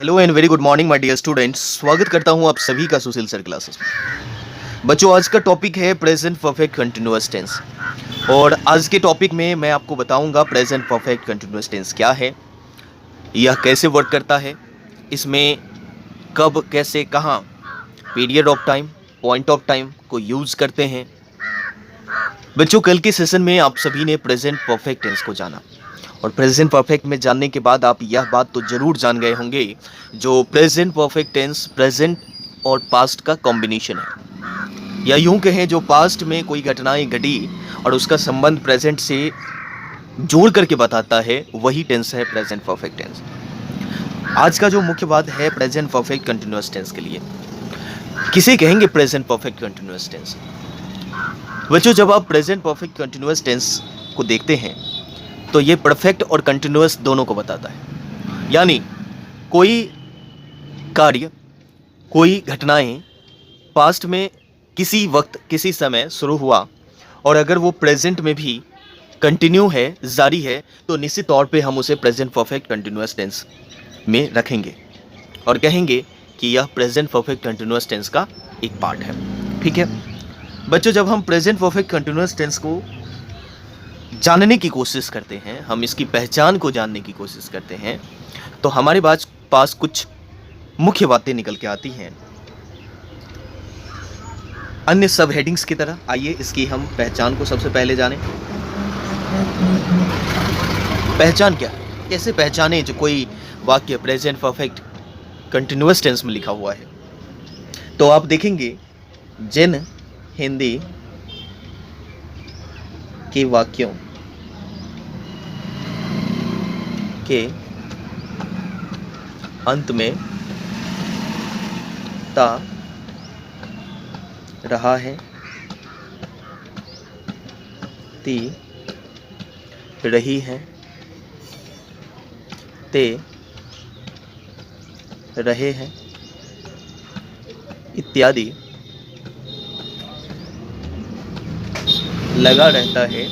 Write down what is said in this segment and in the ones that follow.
Hello and very good morning my dear students. स्वागत करता हूं आप सभी का सुशील सर क्लासेस में। बच्चों, आज का टॉपिक है प्रेजेंट परफेक्ट कंटिन्यूअस टेंस। और आज के टॉपिक में मैं आपको बताऊंगा प्रेजेंट परफेक्ट कंटिन्यूअस टेंस क्या है, यह कैसे वर्क करता है, इसमें कब, कैसे, कहाँ, period of time, point of time को यूज करते हैं। बच्चों, कल के सेशन में आप सभी ने प्रेजेंट परफेक्ट टेंस को जाना, और प्रेजेंट परफेक्ट में जानने के बाद आप यह बात तो जरूर जान गए होंगे, जो प्रेजेंट परफेक्ट टेंस प्रेजेंट और पास्ट का कॉम्बिनेशन है, या यूं कहें जो पास्ट में कोई घटनाएं घटी और उसका संबंध प्रेजेंट से जोड़ करके बताता है, वही टेंस है प्रेजेंट परफेक्ट टेंस। आज का जो मुख्य बात है प्रेजेंट परफेक्ट कंटिन्यूअस टेंस के लिए, किसे कहेंगे प्रेजेंट परफेक्ट कंटिन्यूअस टेंस। बच्चों, जब आप प्रेजेंट परफेक्ट कंटिन्यूअस टेंस को देखते हैं तो ये परफेक्ट और कंटिन्यूअस दोनों को बताता है। यानी कोई कार्य, कोई घटनाएं पास्ट में किसी वक्त, किसी समय शुरू हुआ, और अगर वो प्रेजेंट में भी कंटिन्यू है, जारी है, तो निश्चित तौर पे हम उसे प्रेजेंट परफेक्ट कंटिन्यूअस टेंस में रखेंगे और कहेंगे कि यह प्रेजेंट परफेक्ट कंटिन्यूअस टेंस का एक पार्ट है। ठीक है बच्चों, जब हम प्रेजेंट परफेक्ट कंटिन्यूअस टेंस को जानने की कोशिश करते हैं, हम इसकी पहचान को जानने की कोशिश करते हैं, तो हमारे पास कुछ मुख्य बातें निकल के आती हैं अन्य सब हेडिंग्स की तरह। आइए इसकी हम पहचान को सबसे पहले जानें। पहचान क्या है, कैसे पहचाने जो कोई वाक्य प्रेजेंट परफेक्ट कंटिन्यूअस टेंस में लिखा हुआ है। तो आप देखेंगे, जिन हिंदी के वाक्यों के अंत में ता, रहा है, ती, रही है, ते, रहे हैं इत्यादि लगा रहता है,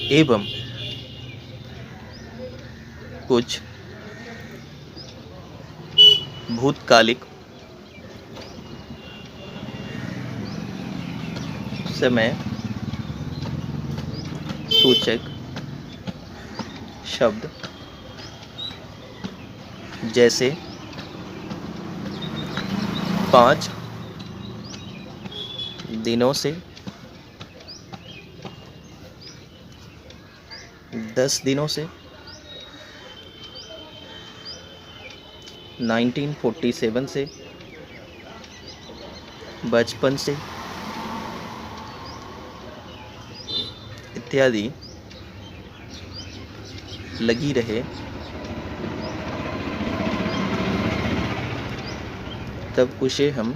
एवं कुछ भूतकालिक समय सूचक शब्द जैसे 5 दिनों से, 10 दिनों से, 1947 से, बचपन से इत्यादि लगी रहे, तब उसे हम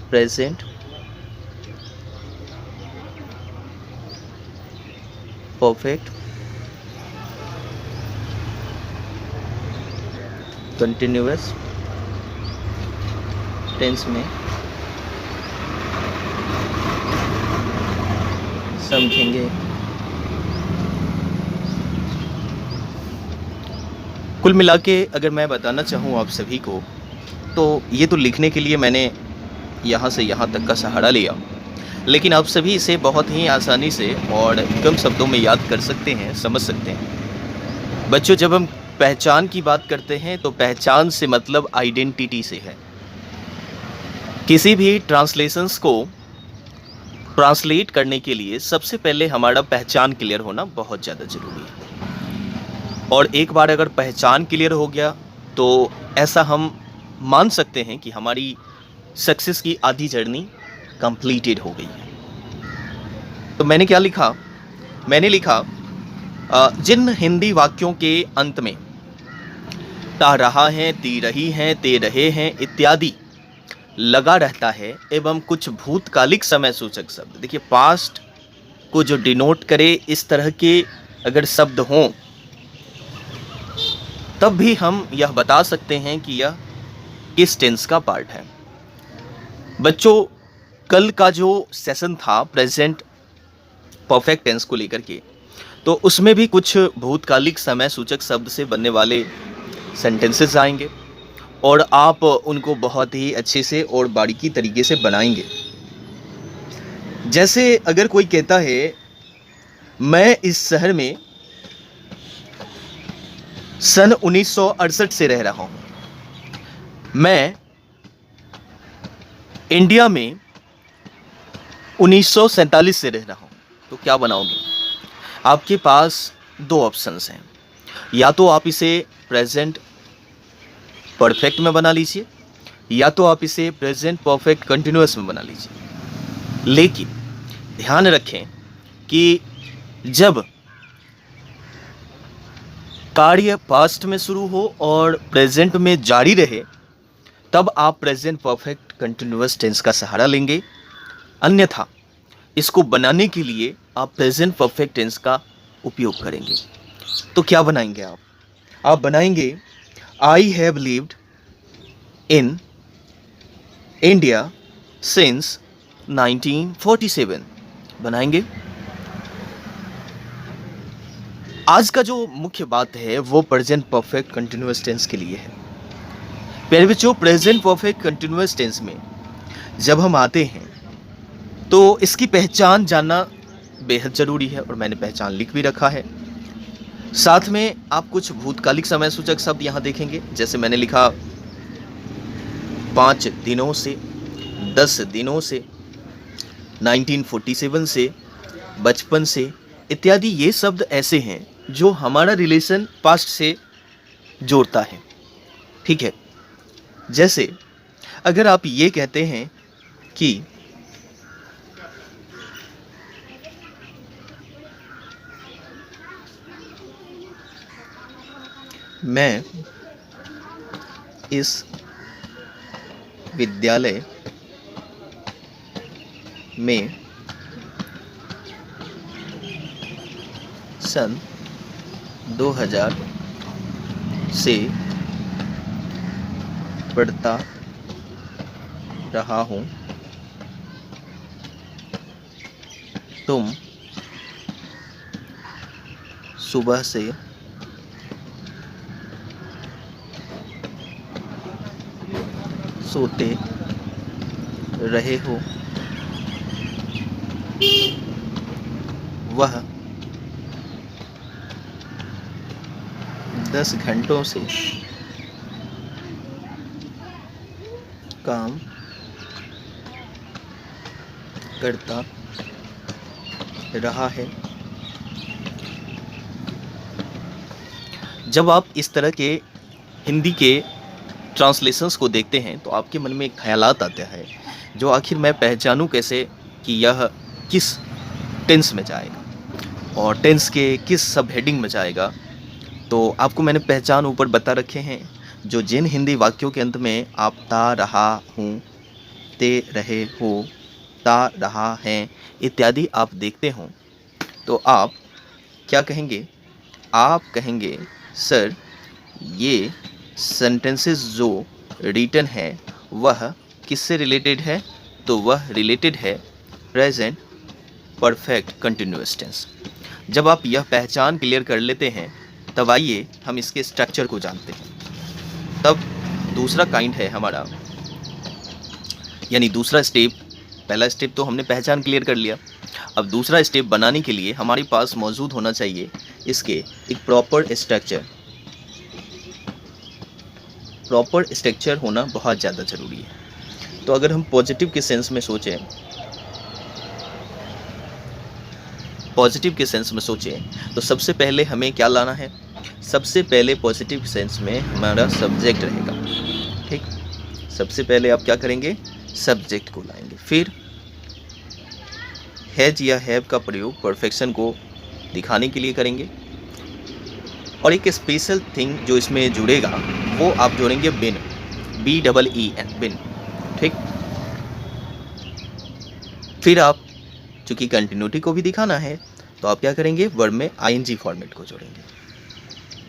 प्रेजेंट परफेक्ट कंटिन्यूअस टेंस में समझेंगे। कुल मिला के अगर मैं बताना चाहूँ आप सभी को, तो ये तो लिखने के लिए मैंने यहाँ से यहाँ तक का सहारा लिया, लेकिन आप सभी इसे बहुत ही आसानी से और कम शब्दों में याद कर सकते हैं, समझ सकते हैं। बच्चों, जब हम पहचान की बात करते हैं तो पहचान से मतलब आइडेंटिटी से है। किसी भी ट्रांसलेशंस को ट्रांसलेट करने के लिए सबसे पहले हमारा पहचान क्लियर होना बहुत ज़्यादा ज़रूरी है। और एक बार अगर पहचान क्लियर हो गया तो ऐसा हम मान सकते हैं कि हमारी सक्सेस की आधी जर्नी कंप्लीटेड हो गई है। तो मैंने क्या लिखा, मैंने लिखा जिन हिंदी वाक्यों के अंत में ता, रहा है, ती, रही है, ते, रहे हैं इत्यादि लगा रहता है, एवं कुछ भूतकालिक समय सूचक शब्द। देखिए, पास्ट को जो डिनोट करे इस तरह के अगर शब्द हों, तब भी हम यह बता सकते हैं कि यह किस टेंस का पार्ट है। बच्चों, कल का जो सेशन था प्रेजेंट परफेक्ट टेंस को लेकर के, तो उसमें भी कुछ भूतकालिक समय सूचक शब्द से बनने वाले सेंटेंसेस आएंगे और आप उनको बहुत ही अच्छे से और बारीकी तरीके से बनाएंगे। जैसे अगर कोई कहता है मैं इस शहर में सन 1968 से रह रहा हूँ, मैं इंडिया में 1947 से रह रहा हूँ, तो क्या बनाओगे? आपके पास दो ऑप्शंस हैं, या तो आप इसे प्रेजेंट परफेक्ट में बना लीजिए या तो आप इसे प्रेजेंट परफेक्ट कंटिन्यूअस में बना लीजिए। लेकिन ध्यान रखें कि जब कार्य पास्ट में शुरू हो और प्रेजेंट में जारी रहे तब आप प्रेजेंट परफेक्ट कंटिन्यूअस टेंस का सहारा लेंगे, अन्यथा इसको बनाने के लिए आप प्रेजेंट परफेक्ट टेंस का उपयोग करेंगे। तो क्या बनाएंगे आप बनाएंगे I have lived in India since 1947 बनाएंगे। आज का जो मुख्य बात है वो प्रेजेंट परफेक्ट कंटिन्यूअस टेंस के लिए है। प्यारे बच्चों, प्रेजेंट परफेक्ट कंटिन्यूअस टेंस में जब हम आते हैं तो इसकी पहचान जानना बेहद ज़रूरी है और मैंने पहचान लिख भी रखा है। साथ में आप कुछ भूतकालिक समय सूचक शब्द यहाँ देखेंगे, जैसे मैंने लिखा 5 दिनों से, 10 दिनों से, 1947 से, बचपन से इत्यादि। ये शब्द ऐसे हैं जो हमारा रिलेशन पास्ट से जोड़ता है। ठीक है, जैसे अगर आप ये कहते हैं कि मैं इस विद्यालय में सन 2000 से पढ़ता रहा हूँ, तुम सुबह से सोते रहे हो, वह 10 घंटों से काम करता रहा है। जब आप इस तरह के हिंदी के ट्रांसलेशंस को देखते हैं तो आपके मन में एक ख्यालात आता है, जो आखिर मैं पहचानूं कैसे कि यह किस टेंस में जाएगा और टेंस के किस सब हेडिंग में जाएगा। तो आपको मैंने पहचान ऊपर बता रखे हैं, जो जिन हिंदी वाक्यों के अंत में आप ता रहा हूँ, ते रहे हो, ता रहा हैं इत्यादि आप देखते हो, तो आप क्या कहेंगे? आप कहेंगे सर ये सेंटेंसेस जो रिटन है वह किससे रिलेटेड है? तो वह रिलेटेड है प्रेजेंट परफेक्ट कंटिन्यूअस टेंस। जब आप यह पहचान क्लियर कर लेते हैं तब आइए हम इसके स्ट्रक्चर को जानते हैं। तब दूसरा काइंड है हमारा, यानी दूसरा स्टेप। पहला स्टेप तो हमने पहचान क्लियर कर लिया, अब दूसरा स्टेप बनाने के लिए हमारे पास मौजूद होना चाहिए इसके एक प्रॉपर स्ट्रक्चर। प्रॉपर स्ट्रक्चर होना बहुत ज़्यादा ज़रूरी है। तो अगर हम पॉजिटिव के सेंस में सोचें, तो सबसे पहले हमें क्या लाना है? सबसे पहले पॉजिटिव सेंस में हमारा सब्जेक्ट रहेगा। ठीक, सबसे पहले आप क्या करेंगे? सब्जेक्ट को लाएंगे। फिर हैज या हैव का प्रयोग परफेक्शन को दिखाने के लिए करेंगे, और एक स्पेशल थिंग जो इसमें जुड़ेगा वो आप जोड़ेंगे बिन, BEEN, बिन। ठीक, फिर आप चूंकि कंटिन्यूटी को भी दिखाना है तो आप क्या करेंगे? वर्ब में ING फॉर्मेट को जोड़ेंगे।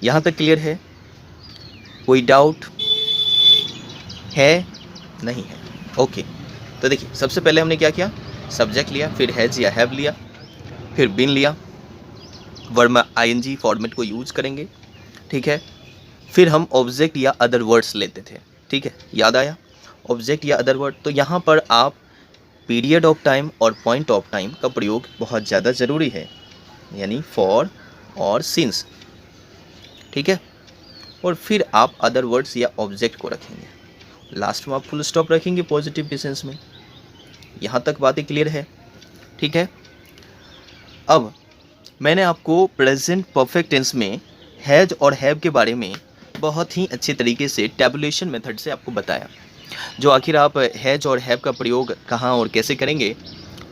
यहाँ तक क्लियर है? कोई डाउट है? नहीं है? ओके, तो देखिए सबसे पहले हमने क्या किया, सब्जेक्ट लिया, फिर हैज या हैव लिया, फिर बीन लिया, वर्ब में आईएनजी फॉर्मेट को यूज करेंगे, ठीक है। फिर हम ऑब्जेक्ट या अदर वर्ड्स लेते थे, ठीक है, याद आया, ऑब्जेक्ट या अदर वर्ड। तो यहाँ पर आप पीरियड ऑफ टाइम और पॉइंट ऑफ टाइम का प्रयोग बहुत ज़्यादा ज़रूरी है, यानी फॉर और सिंस, ठीक है। और फिर आप अदर वर्ड्स या ऑब्जेक्ट को रखेंगे, लास्ट में आप फुल स्टॉप रखेंगे पॉजिटिव टेंस में। यहाँ तक बातें क्लियर है, ठीक है। अब मैंने आपको प्रेजेंट परफेक्ट टेंस में हैज और हैव के बारे में बहुत ही अच्छे तरीके से टैबुलेशन मेथड से आपको बताया, जो आखिर आप हैज और हैव का प्रयोग कहाँ और कैसे करेंगे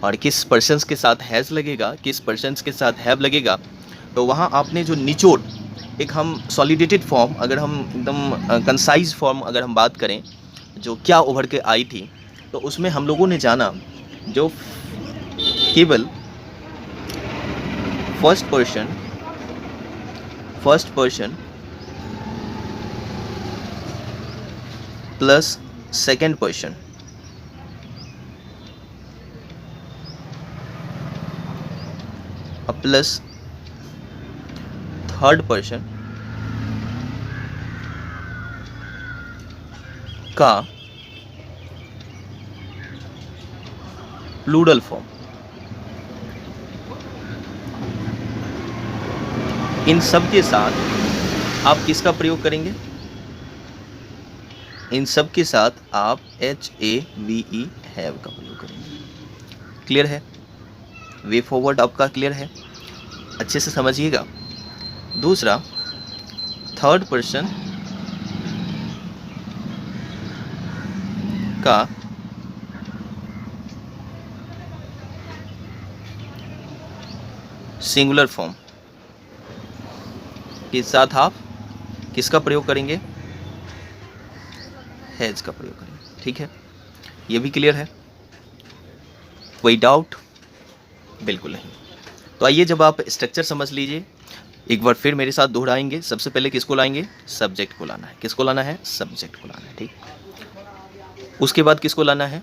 और किस पर्सन्स के साथ हैज़ लगेगा, किस पर्सन्स के साथ हैव लगेगा। तो वहाँ आपने जो निचोड़, एक हम सॉलिडेटेड फॉर्म, अगर हम एकदम कंसाइज फॉर्म अगर हम बात करें, जो क्या उभर के आई थी, तो उसमें हम लोगों ने जाना जो केवल first person plus second person plus third person का प्लूरल फॉर्म, इन सब के साथ आप किसका प्रयोग करेंगे, इन सब के साथ आप HAVE हैव का प्रयोग करेंगे। क्लियर है, वे फॉरवर्ड आपका क्लियर है, अच्छे से समझिएगा। दूसरा, थर्ड पर्सन का सिंगुलर फॉर्म के साथ आप किसका प्रयोग करेंगे, हैज का प्रयोग करेंगे, ठीक है। ये भी क्लियर है, कोई डाउट? बिल्कुल नहीं। तो आइए, जब आप स्ट्रक्चर समझ लीजिए, एक बार फिर मेरे साथ दोहराएंगे। सबसे पहले किसको लाएंगे, सब्जेक्ट को लाना है। किसको लाना है, सब्जेक्ट को लाना है, ठीक। उसके बाद किसको लाना है,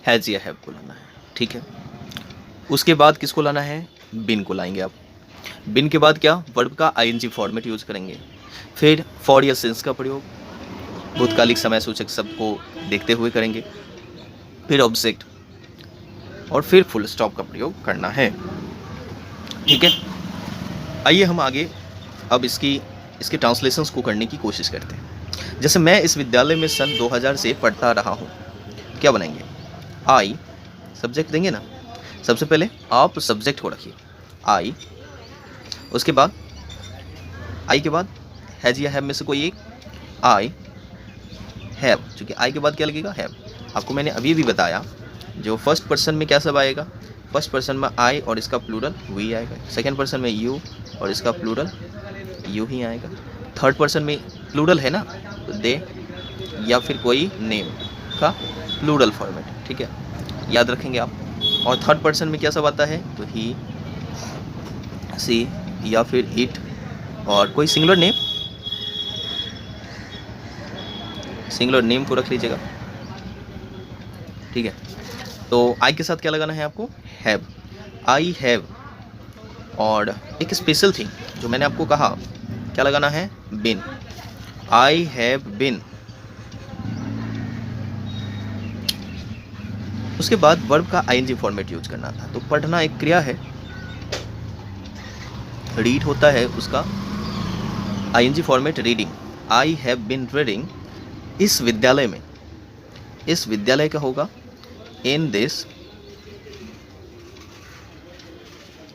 हैज या हैव को लाना है, ठीक है। उसके बाद किसको लाना है, बिन को लाएंगे आप। बिन के बाद क्या, वर्ब का आईएनजी फॉर्मेट यूज करेंगे। फिर फॉर या सिंस का प्रयोग भूतकालिक समय सूचक शब्द को देखते हुए करेंगे। फिर ऑब्जेक्ट और फिर फुल स्टॉप का प्रयोग करना है, ठीक है। आइए हम आगे अब इसके ट्रांसलेशंस को करने की कोशिश करते हैं। जैसे मैं इस विद्यालय में सन 2000 से पढ़ता रहा हूँ, क्या बनाएंगे, आई, सब्जेक्ट देंगे ना। सबसे पहले आप सब्जेक्ट को रखिए आई, उसके बाद आई के बाद हैज या हैव में से कोई एक, आई हैव, क्योंकि आई के बाद क्या लगेगा, हैव। आपको मैंने अभी भी बताया, जो फर्स्ट पर्सन में क्या सब आएगा, फर्स्ट पर्सन में आई और इसका प्लूरल वी आएगा। सेकेंड पर्सन में यू और इसका प्लूरल यू ही आएगा। थर्ड पर्सन में प्लूरल है ना, तो दे या फिर कोई नेम का प्लूरल फॉर्मेट, ठीक है, याद रखेंगे आप। और थर्ड पर्सन में क्या सब आता है, तो ही, सी या फिर इट और कोई सिंगुलर नेम को रख लीजिएगा, ठीक है। तो आई के साथ क्या लगाना है आपको, हैव, आई हैव। और एक स्पेशल थिंग जो मैंने आपको कहा, क्या लगाना है, बिन, आई हैव बिन। उसके बाद वर्ब का आईएनजी फॉर्मेट यूज करना था। तो पढ़ना एक क्रिया है, रीड होता है उसका ING format reading, I have been reading. इस विद्यालय का होगा इन दिस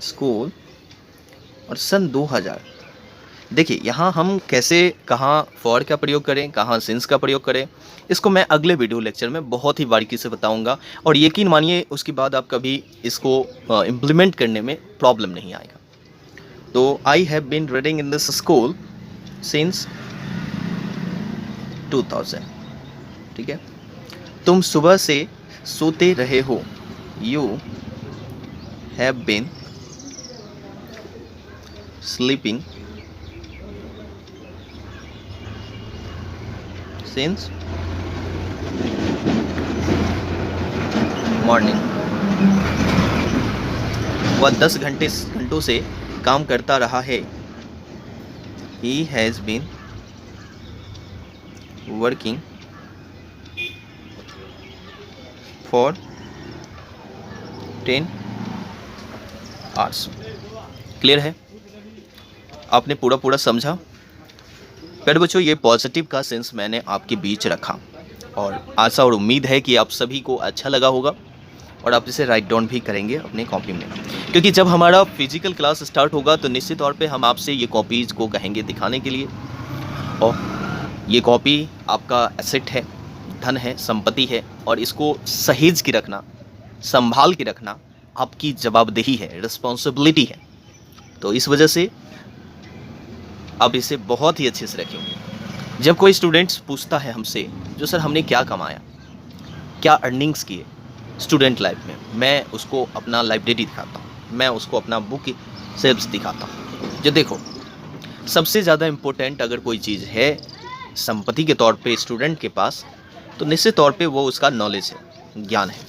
स्कूल। और सन 2000, देखिए यहाँ हम कैसे, कहाँ फॉर का प्रयोग करें, कहाँ सिंस का प्रयोग करें, इसको मैं अगले वीडियो लेक्चर में बहुत ही बारीकी से बताऊंगा। और यकीन मानिए उसके बाद आप कभी इसको इम्प्लीमेंट करने में प्रॉब्लम नहीं आएगा। तो I have been reading in this school since 2000, ठीक है। तुम सुबह से सोते रहे हो, you have been sleeping since morning. वह 10 घंटों से काम करता रहा है। He has been working for 10 hours। Clear है? आपने पूरा समझा? प्यारे बच्चों, ये पॉजिटिव का सेंस मैंने आपके बीच रखा और आशा और उम्मीद है कि आप सभी को अच्छा लगा होगा और आप इसे राइट डाउन भी करेंगे अपने कॉपी में, क्योंकि जब हमारा फिजिकल क्लास स्टार्ट होगा तो निश्चित तौर पे हम आपसे ये कॉपीज़ को कहेंगे दिखाने के लिए। और ये कॉपी आपका एसेट है, धन है, संपत्ति है और इसको सहेज के रखना, संभाल के रखना आपकी जवाबदेही है, रिस्पॉन्सिबिलिटी है। तो इस वजह से आप इसे बहुत ही अच्छे से रखेंगे। जब कोई स्टूडेंट्स पूछता है हमसे, जो सर हमने क्या कमाया, क्या अर्निंग्स किए स्टूडेंट लाइफ में, मैं उसको अपना लाइब्रेरी दिखाता हूँ, मैं उसको अपना बुक सेल्स दिखाता हूँ। जो देखो, सबसे ज़्यादा इम्पोर्टेंट अगर कोई चीज़ है संपत्ति के तौर पे स्टूडेंट के पास, तो निश्चित तौर पे वो उसका नॉलेज है, ज्ञान है।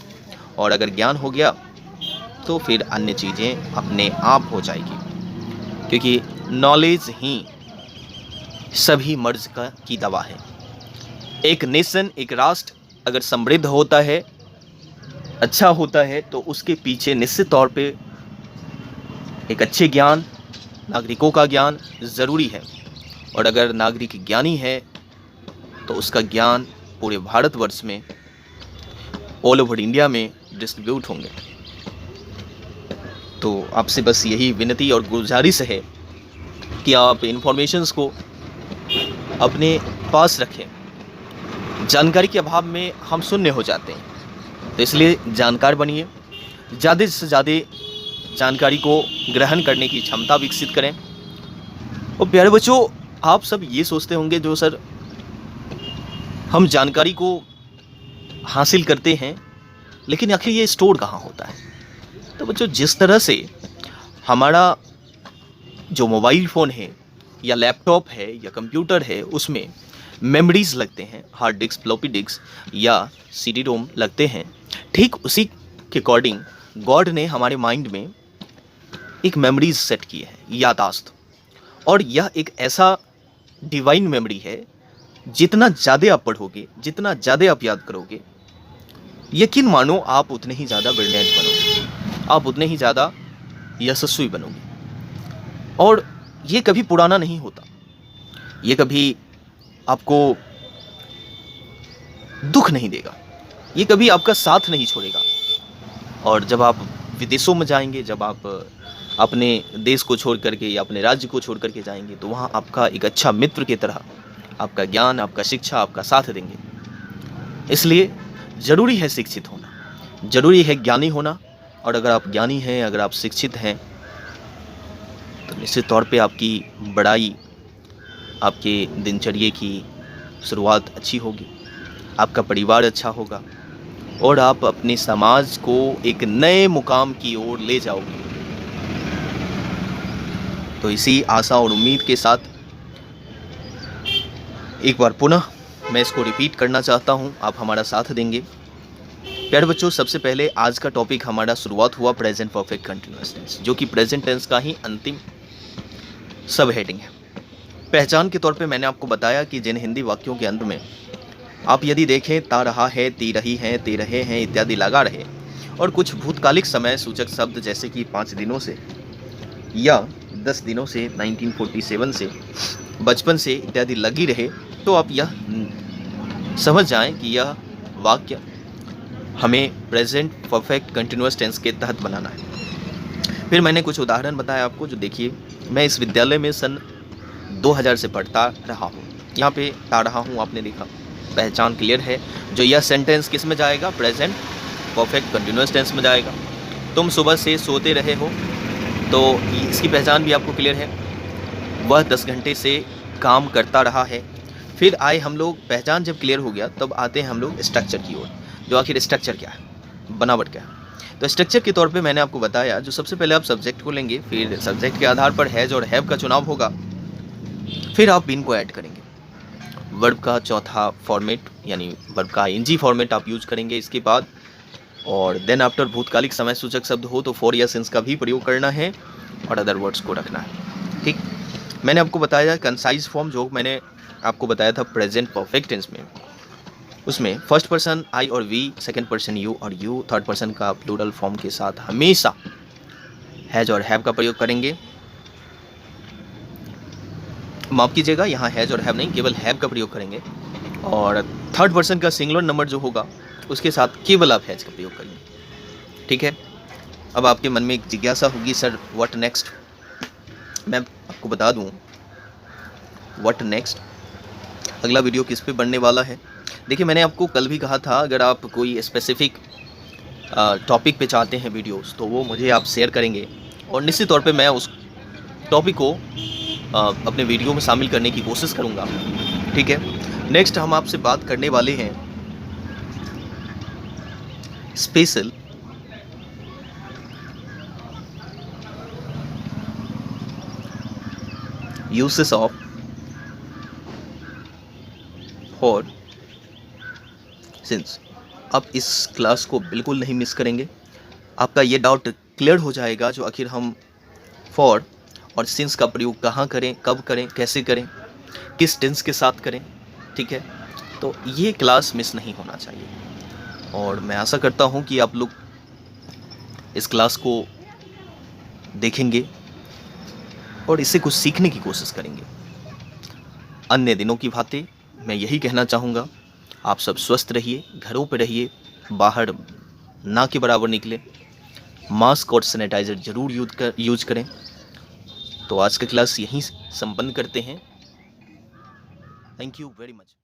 और अगर ज्ञान हो गया तो फिर अन्य चीज़ें अपने आप हो जाएगी, क्योंकि नॉलेज ही सभी मर्ज की दवा है। एक नेशन, एक राष्ट्र अगर समृद्ध होता है, अच्छा होता है, तो उसके पीछे निश्चित तौर पे एक अच्छे ज्ञान, नागरिकों का ज्ञान ज़रूरी है। और अगर नागरिक ज्ञानी है तो उसका ज्ञान पूरे भारतवर्ष में, ऑल ओवर इंडिया में डिस्ट्रीब्यूट होंगे। तो आपसे बस यही विनती और गुजारिश है कि आप इंफॉर्मेशंस को अपने पास रखें। जानकारी के अभाव में हम शून्य हो जाते हैं, तो इसलिए जानकार बनिए, ज़्यादा से ज़्यादा जानकारी को ग्रहण करने की क्षमता विकसित करें। और प्यारे बच्चों, आप सब ये सोचते होंगे, जो सर हम जानकारी को हासिल करते हैं लेकिन आखिर ये स्टोर कहाँ होता है? तो बच्चों, जिस तरह से हमारा जो मोबाइल फ़ोन है या लैपटॉप है या कंप्यूटर है, उसमें मेमोरीज़ लगते हैं, हार्ड डिस्क, फ्लॉपी डिस्क या सीडी रोम लगते हैं, ठीक उसी के अकॉर्डिंग गॉड ने हमारे माइंड में एक मेमोरीज सेट की है, यादाश्त। और यह एक ऐसा डिवाइन मेमोरी है, जितना ज़्यादा आप पढ़ोगे, जितना ज़्यादा आप याद करोगे, यकीन मानो आप उतने ही ज़्यादा ब्रिलियंट बनोगे, आप उतने ही ज़्यादा यशस्वी बनोगे। और ये कभी पुराना नहीं होता, ये कभी आपको दुख नहीं देगा, ये कभी आपका साथ नहीं छोड़ेगा। और जब आप विदेशों में जाएंगे, जब आप अपने देश को छोड़ करके या अपने राज्य को छोड़ करके जाएंगे, तो वहाँ आपका एक अच्छा मित्र की तरह आपका ज्ञान, आपका शिक्षा, आपका साथ देंगे। इसलिए ज़रूरी है शिक्षित होना, ज़रूरी है ज्ञानी होना। और अगर आप ज्ञानी हैं, अगर आप शिक्षित हैं, तो निश्चित तौर पे आपकी बड़ाई, आपके दिनचर्या की शुरुआत अच्छी होगी, आपका परिवार अच्छा होगा और आप अपने समाज को एक नए मुकाम की ओर ले जाओगे। तो इसी आशा और उम्मीद के साथ एक बार पुनः मैं इसको रिपीट करना चाहता हूँ, आप हमारा साथ देंगे। प्यारे बच्चों, सबसे पहले आज का टॉपिक हमारा शुरुआत हुआ प्रेजेंट परफेक्ट कंटिन्यूअस टेंस, जो कि प्रेजेंट टेंस का ही अंतिम सब हेडिंग है। पहचान के तौर पे मैंने आपको बताया कि जिन हिंदी वाक्यों के अंत में आप यदि देखें ता रहा है, ती रही हैं, ते रहे हैं इत्यादि लगा रहे, और कुछ भूतकालिक समय सूचक शब्द जैसे कि 5 दिनों से या 10 दिनों से, 1947 से, बचपन से इत्यादि लगी रहे, तो आप यह समझ जाएं कि यह वाक्य हमें प्रेजेंट परफेक्ट कंटिन्यूअस टेंस के तहत बनाना है। फिर मैंने कुछ उदाहरण बताया आपको, जो देखिए, मैं इस विद्यालय में सन 2000 से पढ़ता रहा हूँ। यहाँ पे ता रहा हूँ आपने देखा, पहचान क्लियर है। जो यह सेंटेंस किस में जाएगा? प्रेजेंट परफेक्ट कंटिन्यूअस टेंस में जाएगा। तुम सुबह से सोते रहे हो, तो इसकी पहचान भी आपको क्लियर है। वह 10 घंटे से काम करता रहा है। फिर आए हम लोग, पहचान जब क्लियर हो गया तब आते हैं हम लोग स्ट्रक्चर की ओर। जो आखिर स्ट्रक्चर क्या है, बनावट क्या है? तो स्ट्रक्चर के तौर पे मैंने आपको बताया, जो सबसे पहले आप सब्जेक्ट को लेंगे, फिर सब्जेक्ट के आधार पर हैज और हैव का चुनाव होगा, फिर आप बिन को ऐड करेंगे। वर्ब का चौथा फॉर्मेट यानी वर्ब का आईएनजी फॉर्मेट आप यूज करेंगे। इसके बाद और देन आफ्टर भूतकालिक समय सूचक शब्द हो तो फॉर या सिंस का भी प्रयोग करना है और अदर वर्ड्स को रखना है। ठीक, मैंने आपको बताया कंसाइज फॉर्म जो मैंने आपको बताया था प्रेजेंट परफेक्ट टेंस में, उसमें फर्स्ट पर्सन आई और वी, सेकंड पर्सन यू और यू, थर्ड पर्सन का प्लूरल फॉर्म के साथ हमेशा हैज और हैव का प्रयोग करेंगे। माफ कीजिएगा, यहाँ हैज और हैव नहीं, केवल हैव का प्रयोग करेंगे। और थर्ड पर्सन का सिंगुलर नंबर जो होगा उसके साथ केवल आप हैज का प्रयोग करेंगे। ठीक है, अब आपके मन में एक जिज्ञासा होगी, सर व्हाट नेक्स्ट। मैं आपको बता दूं व्हाट नेक्स्ट अगला वीडियो किस पे बनने वाला है। देखिए, मैंने आपको कल भी कहा था अगर आप कोई स्पेसिफिक टॉपिक पे चाहते हैं वीडियोस तो वो मुझे आप शेयर करेंगे और निश्चित तौर पे मैं उस टॉपिक को अपने वीडियो में शामिल करने की कोशिश करूँगा। ठीक है, नेक्स्ट हम आपसे बात करने वाले हैं special uses of for since. आप इस क्लास को बिल्कुल नहीं मिस करेंगे। आपका ये डाउट क्लियर हो जाएगा जो आखिर हम फॉर और सिंस का प्रयोग कहाँ करें, कब करें, कैसे करें, किस टेंस के साथ करें। ठीक है, तो ये क्लास मिस नहीं होना चाहिए और मैं आशा करता हूँ कि आप लोग इस क्लास को देखेंगे और इससे कुछ सीखने की कोशिश करेंगे। अन्य दिनों की भांति मैं यही कहना चाहूँगा, आप सब स्वस्थ रहिए, घरों पर रहिए, बाहर ना के बराबर निकलें, मास्क और सैनिटाइज़र ज़रूर यूज करें। तो आज का क्लास यहीं संपन्न करते हैं। Thank you very much.